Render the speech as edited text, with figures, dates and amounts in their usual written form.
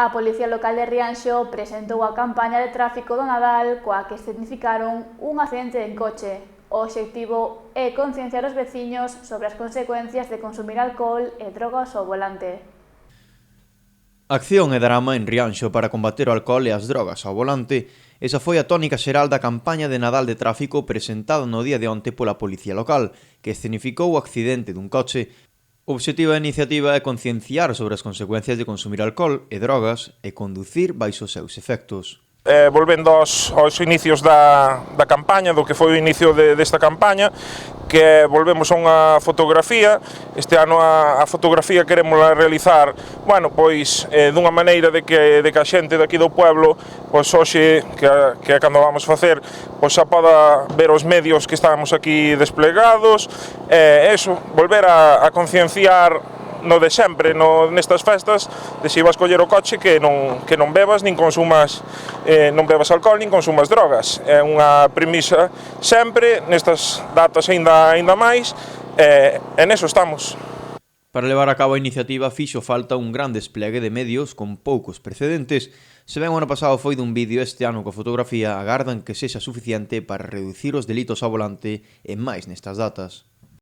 A Policía Local de Rianxo presentou a campaña de tráfico do Nadal coa que escenificaron un accidente en coche. O obxectivo é concienciar os veciños sobre as consecuencias de consumir alcohol e drogas ao volante. Acción e drama en Rianxo para combater o alcohol e as drogas ao volante. Esa foi a tónica xeral da campaña de Nadal de tráfico presentada no día de onte pola Policía Local, que escenificou o accidente dun coche. O obxectivo da iniciativa é concienciar sobre as consecuencias de consumir alcohol e drogas e conducir baixo os seus efectos. Volvendo aos inicios da campaña, do que foi o inicio desta campaña, que volvemos a unha fotografía. Este ano a fotografía queremos realizar, pois dunha maneira de que a xente daqui do pueblo, pois hoxe, que é cando vamos facer, pois xa poda ver os medios que estamos aquí desplegados, volver a concienciar no de sempre, nestas festas, de se ibas coller o coche que non bebas nin consumas, non bebas alcohol nin consumas drogas. É unha premisa sempre, nestas datas aínda máis, e neso estamos. Para levar a cabo a iniciativa fixo falta un gran desplegue de medios con poucos precedentes. Se ben o ano pasado foi dun vídeo, este ano coa fotografía agardan que sexa suficiente para reducir os delitos ao volante e máis nestas datas.